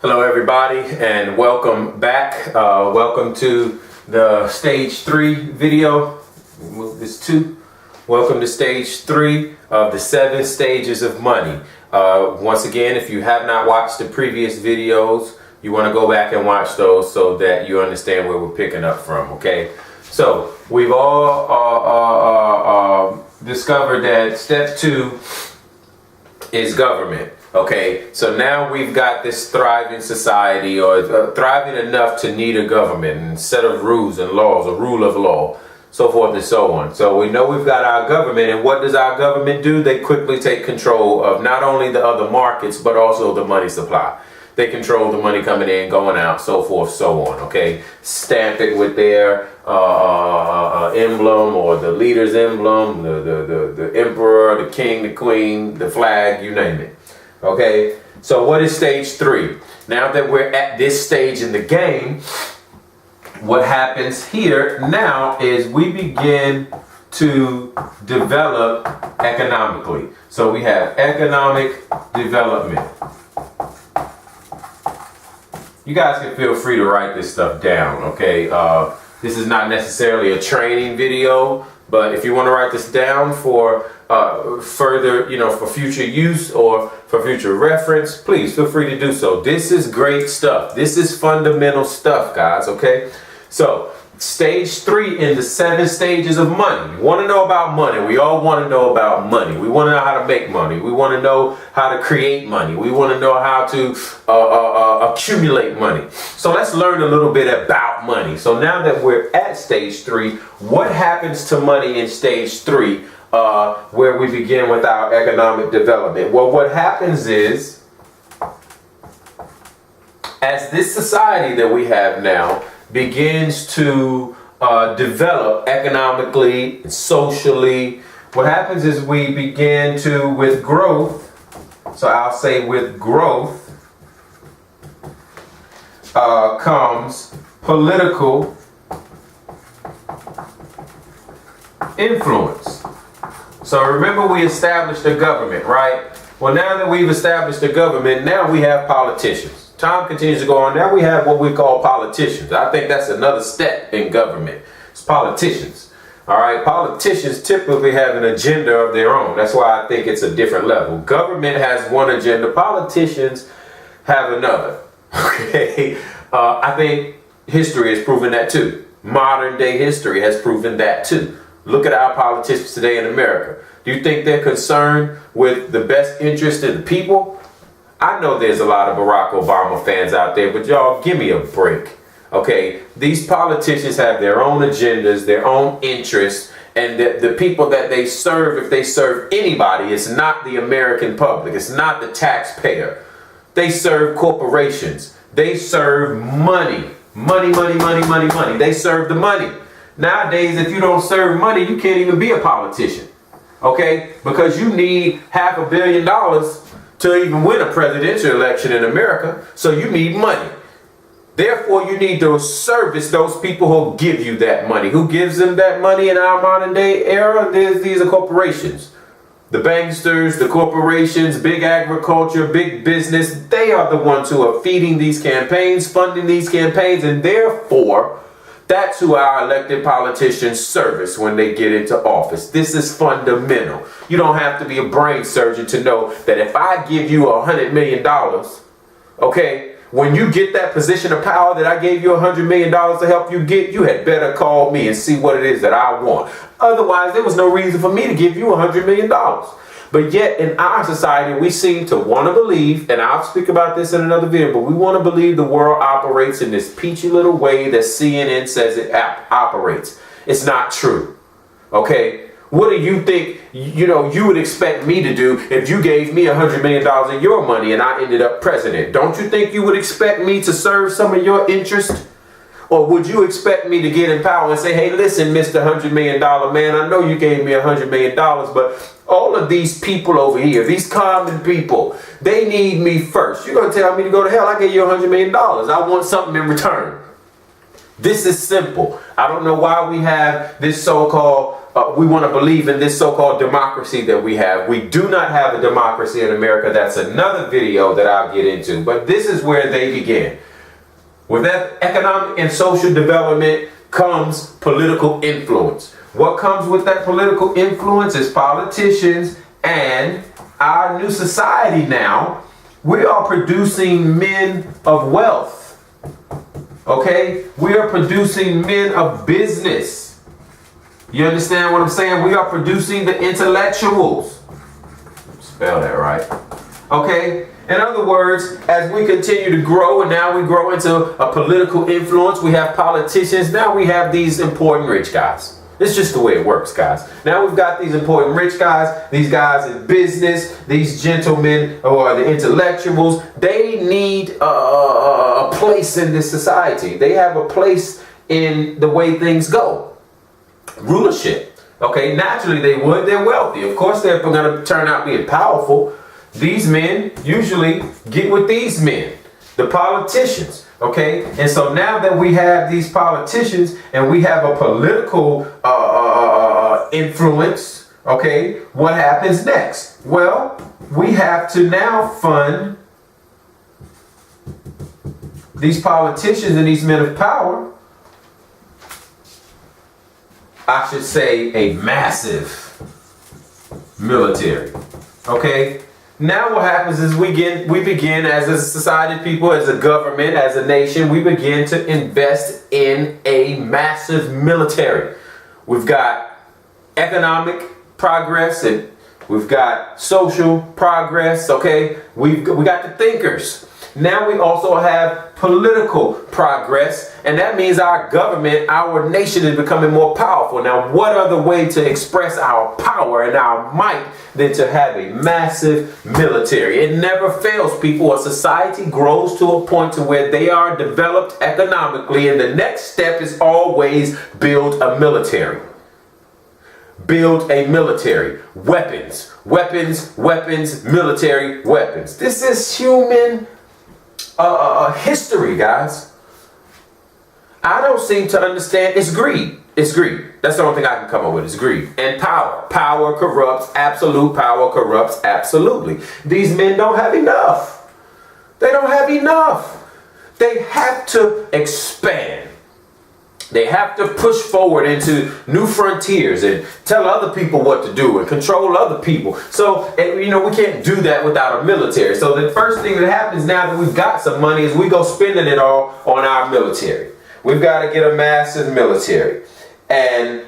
Hello everybody and welcome back. Welcome to the stage 3 video. Move this to. Welcome to stage 3 of the 7 stages of money. Once again, if you have not watched the previous videos, you want to go back and watch those so that you understand where we're picking up from, okay? So we've all discovered that step 2 is government. Okay, so now we've got this thriving society, or thriving enough to need a government and set of rules and laws, a rule of law, so forth and so on. So we know we've got our government, and what does our government do? They quickly take control of not only the other markets, but also the money supply. They control the money coming in, going out, so forth, so on, okay? Stamp it with their emblem, or the leader's emblem, the emperor, the king, the queen, the flag, you name it. Okay, so what is stage 3? Now that we're at this stage in the game, what happens here now is we begin to develop economically. So we have economic development. You guys can feel free to write this stuff down, okay? This is not necessarily a training video, but if you want to write this down for further, for future use or for future reference, please feel free to do so. This is great stuff. This is fundamental stuff, guys, okay? So, stage 3 in the 7 stages of money. You want to know about money. We all want to know about money. We want to know how to make money. We want to know how to create money. We want to know how to accumulate money. So let's learn a little bit about money. So now that we're at stage 3, what happens to money in stage 3? Where we begin with our economic development. Well, what happens is, as this society that we have now begins to develop economically and socially, what happens is we begin to, with growth, so I'll say with growth comes political influence. So remember, we established a government, right? Well, now that we've established a government, now we have politicians. Time continues to go on. Now we have what we call politicians. I think that's another step in government. It's politicians. All right. Politicians typically have an agenda of their own. That's why I think it's a different level. Government has one agenda. Politicians have another. Okay. I think history has proven that too. Modern day history has proven that too. Look at our politicians today in America. Do you think they're concerned with the best interest of the people? I know there's a lot of Barack Obama fans out there, but y'all, give me a break. Okay, these politicians have their own agendas, their own interests, and the people that they serve, if they serve anybody, it's not the American public. It's not the taxpayer. They serve corporations. They serve money. Money, money, money, money, money. They serve the money. Nowadays, if you don't serve money, you can't even be a politician, okay? Because you need $500 million to even win a presidential election in America, so you need money. Therefore, you need to service those people who give you that money. Who gives them that money in our modern day era? These are corporations. The banksters, the corporations, big agriculture, big business, they are the ones who are feeding these campaigns, funding these campaigns, and therefore, that's who our elected politicians service when they get into office. This is fundamental. You don't have to be a brain surgeon to know that if I give you $100 million, okay, when you get that position of power that I gave you $100 million to help you get, you had better call me and see what it is that I want. Otherwise, there was no reason for me to give you $100 million. But yet in our society, we seem to want to believe, and I'll speak about this in another video, but we want to believe the world operates in this peachy little way that CNN says it operates. It's not true. Okay? What do you think, you would expect me to do if you gave me $100 million of your money and I ended up president? Don't you think you would expect me to serve some of your interest? Or would you expect me to get in power and say, hey, listen, Mr. $100 million man, I know you gave me $100 million, but all of these people over here, these common people, they need me first. You're going to tell me to go to hell? I gave you $100 million. I want something in return. This is simple. I don't know why we have this so-called we want to believe in this so-called democracy that we have. We do not have a democracy in America. That's another video that I'll get into. But this is where they begin. With that economic and social development comes political influence. What comes with that political influence is politicians and our new society now. We are producing men of wealth. Okay? We are producing men of business. You understand what I'm saying? We are producing the intellectuals. Spell that right. Okay? In other words, as we continue to grow, and now we grow into a political influence, we have politicians, now we have these important rich guys. It's just the way it works, guys. Now we've got these important rich guys, these guys in business, these gentlemen who are the intellectuals. They need a place in this society. They have a place in the way things go. Rulership. Okay, naturally they would. They're wealthy. Of course they're going to turn out being powerful. These men usually get with these men, the politicians, okay? And so now that we have these politicians and we have a political influence, okay, what happens next? Well, we have to now fund these politicians and these men of power. I should say a massive military, okay? Now what happens is we begin as a society, people, as a government, as a nation, we begin to invest in a massive military. We've got economic progress and we've got social progress, okay? We got the thinkers. Now we also have political progress, and that means our government, our nation is becoming more powerful. Now, what other way to express our power and our might than to have a massive military? It never fails, people. A society grows to a point to where they are developed economically, and the next step is always build a military. Build a military. Weapons, weapons, weapons, military weapons. This is human history, guys. I don't seem to understand. It's greed. It's greed. That's the only thing I can come up with. Is greed and power. Power corrupts. Absolute power corrupts. Absolutely. These men don't have enough. They don't have enough. They have to expand. They have to push forward into new frontiers and tell other people what to do and control other people. So, we can't do that without a military. So the first thing that happens now that we've got some money is we go spending it all on our military. We've got to get a massive military. And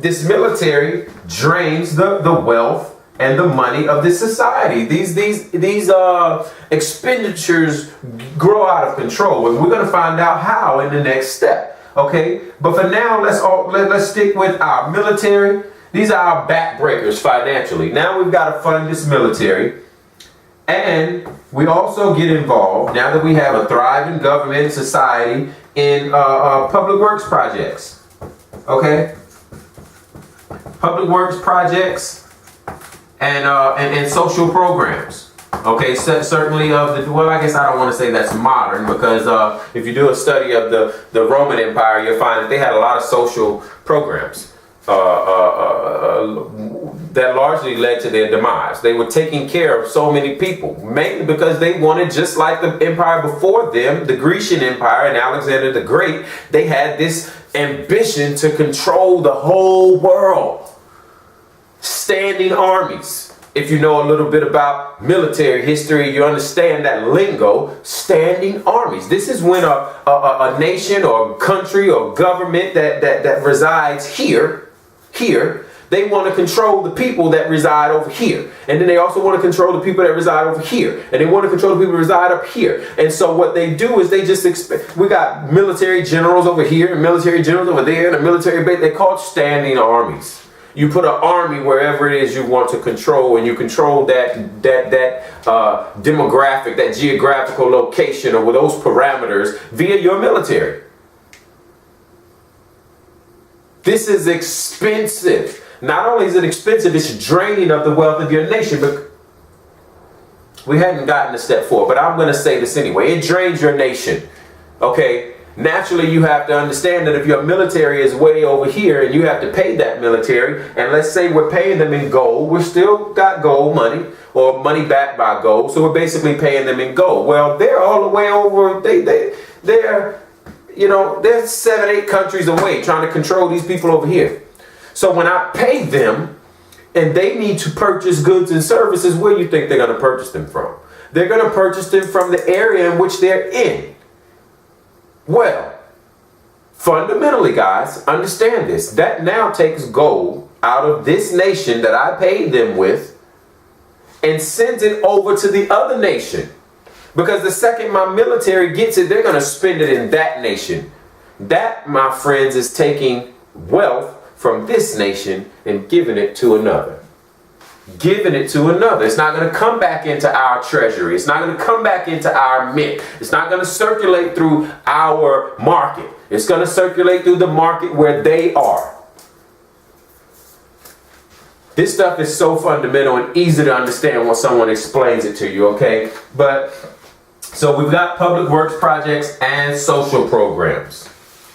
this military drains the wealth and the money of this society. These expenditures grow out of control, and we're going to find out how in the next step. Okay, but for now, let's stick with our military. These are our backbreakers financially. Now we've got to fund this military, and we also get involved now that we have a thriving government and society in public works projects. Okay, public works projects. And social programs. Okay, certainly I guess I don't want to say that's modern, because if you do a study of the Roman Empire, you'll find that they had a lot of social programs that largely led to their demise. They were taking care of so many people, mainly because they wanted, just like the empire before them, the Grecian Empire and Alexander the Great, they had this ambition to control the whole world. Standing armies. If you know a little bit about military history, you understand that lingo. Standing armies. This is when a nation or country or government that resides here, they want to control the people that reside over here. And then they also want to control the people that reside over here. And they want to control the people that reside up here. And so what they do is they just we got military generals over here and military generals over there and a military base. They're called standing armies. You put an army wherever it is you want to control, and you control that demographic, that geographical location, or with those parameters via your military. This is expensive. Not only is it expensive, it's draining of the wealth of your nation. But we hadn't gotten a step forward, but I'm going to say this anyway. It drains your nation. Okay. naturally you have to understand that if your military is way over here and you have to pay that military, and let's say we're paying them in gold, we're still got gold money or money backed by gold, so we're basically paying them in gold. Well, they're all the way over, they're, you know, they're 7, 8 countries away trying to control these people over here. So when I pay them and they need to purchase goods and services, where do you think they're going to purchase them from? They're going to purchase them from the area in which they're in. Well, fundamentally, guys, understand this. That now takes gold out of this nation that I paid them with and sends it over to the other nation. Because the second my military gets it, they're going to spend it in that nation. That, my friends, is taking wealth from this nation and giving it to another. Giving it to another. It's not going to come back into our treasury. It's not going to come back into our mint. It's not going to circulate through our market. It's going to circulate through the market where they are. This stuff is so fundamental and easy to understand when someone explains it to you, okay? But, so we've got public works projects and social programs.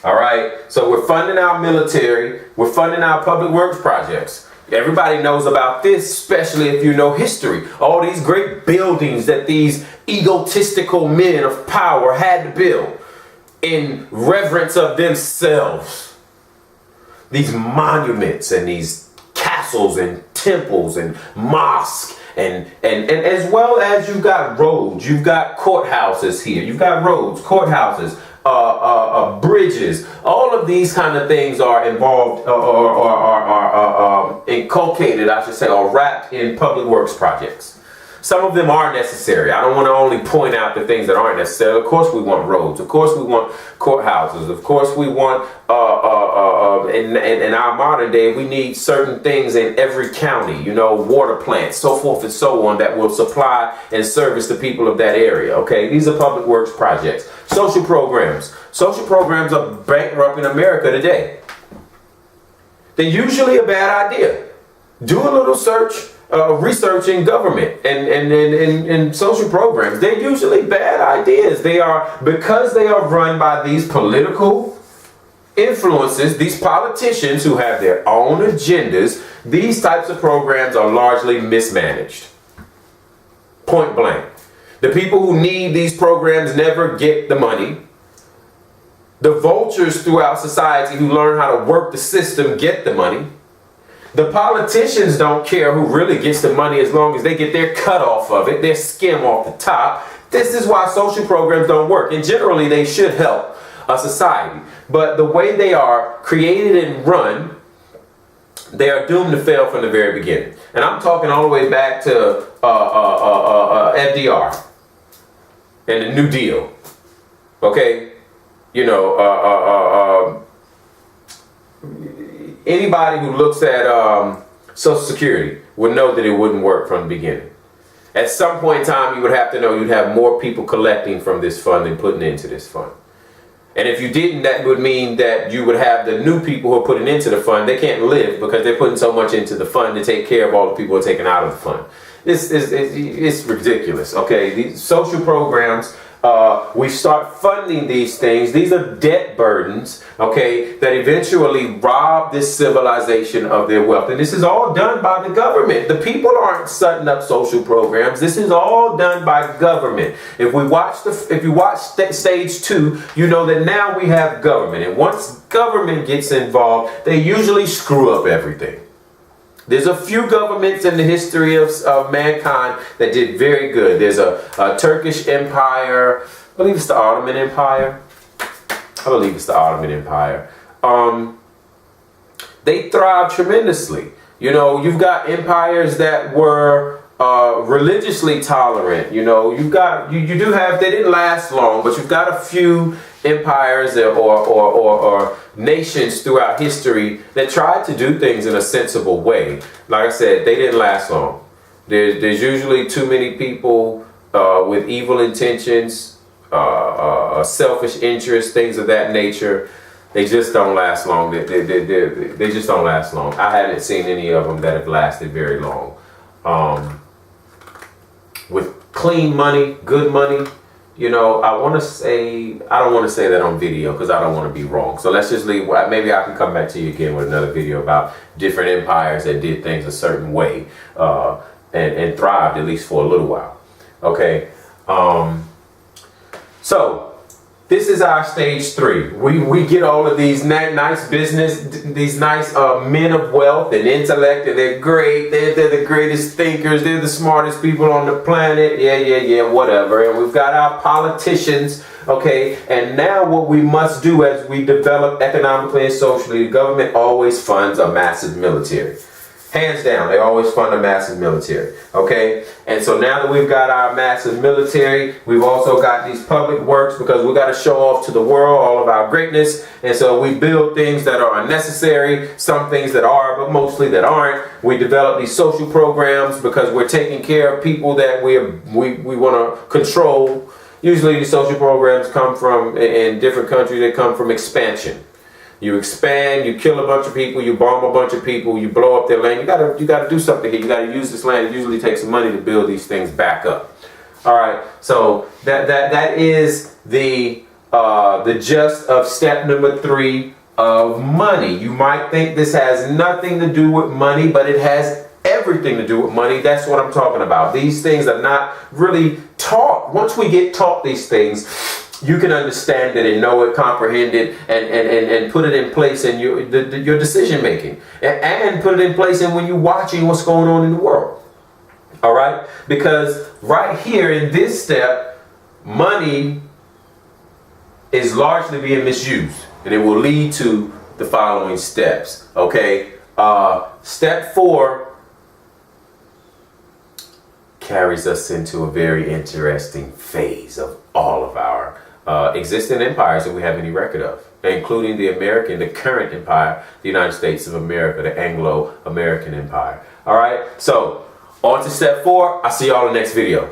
All right? So we're funding our military. We're funding our public works projects. Everybody knows about this, especially if you know history. All these great buildings that these egotistical men of power had to build in reverence of themselves. These monuments and these castles and temples and mosques and as well as you've got roads, you've got courthouses here, you've got roads, courthouses, bridges. All of these kind of things are involved or inculcated, I should say, or wrapped in public works projects. Some of them are necessary. I don't want to only point out the things that aren't necessary. Of course we want roads. Of course we want courthouses. Of course we want, in our modern day, we need certain things in every county, you know, water plants, so forth and so on, that will supply and service the people of that area. Okay, these are public works projects. Social programs. Social programs are bankrupt in America today. They're usually a bad idea. Do a little research in government and social programs. They're usually bad ideas. They are, because they are run by these political influences, these politicians who have their own agendas. These types of programs are largely mismanaged. Point blank. The people who need these programs never get the money. The vultures throughout society who learn how to work the system get the money. The politicians don't care who really gets the money as long as they get their cut off of it, their skim off the top. This is why social programs don't work. And generally they should help a society. But the way they are created and run, they are doomed to fail from the very beginning. And I'm talking all the way back to FDR and the New Deal. Okay? You know, anybody who looks at Social Security would know that it wouldn't work from the beginning. At some point in time, you would have to know you'd have more people collecting from this fund than putting into this fund. And if you didn't, that would mean that you would have the new people who are putting into the fund. They can't live because they're putting so much into the fund to take care of all the people who are taken out of the fund. It's ridiculous. Okay, these social programs, we start funding these things. These are debt burdens, okay, that eventually rob this civilization of their wealth. And this is all done by the government. The people aren't setting up social programs. This is all done by government. If you watch stage 2, you know that now we have government. And once government gets involved, they usually screw up everything. There's a few governments in the history of mankind that did very good. There's a Turkish Empire. I believe it's the Ottoman Empire. They thrived tremendously. You know, you've got empires that were religiously tolerant. You know, you do have, they didn't last long, but you've got a few empires or nations throughout history that tried to do things in a sensible way. Like I said, they didn't last long. There's usually too many people with evil intentions, selfish interests, things of that nature. They just don't last long. They just don't last long. I haven't seen any of them that have lasted very long. With clean money, good money, you know, I want to say, I don't want to say that on video because I don't want to be wrong. So let's just leave. Maybe I can come back to you again with another video about different empires that did things a certain way and thrived at least for a little while. Okay. So this is our stage 3. We get all of these nice business, these nice men of wealth and intellect, and they're great. They're the greatest thinkers. They're the smartest people on the planet. Yeah, whatever. And we've got our politicians. Okay, and now what we must do as we develop economically and socially, the government always funds a massive military. Hands down, they always fund a massive military. Okay, and so now that we've got our massive military, we've also got these public works because we got to show off to the world all of our greatness. And so we build things that are unnecessary, some things that are, but mostly that aren't. We develop these social programs because we're taking care of people that we want to control. Usually these social programs come from, in different countries, they come from expansion. You expand, you kill a bunch of people, you bomb a bunch of people, you blow up their land. You gotta do something here. You gotta use this land. It usually takes some money to build these things back up. All right. So that is the gist of step number 3 of money. You might think this has nothing to do with money, but it has everything to do with money. That's what I'm talking about. These things are not really taught. Once we get taught these things, you can understand it and know it, comprehend it, and put it in place in your decision making, and put it in place in when you're watching what's going on in the world. All right, because right here in this step, money is largely being misused, and it will lead to the following steps. Okay, step 4 carries us into a very interesting phase of all of our existing empires that we have any record of, including the current empire, the United States of America, the Anglo-American Empire. All right, so on to step 4. I'll see y'all in the next video.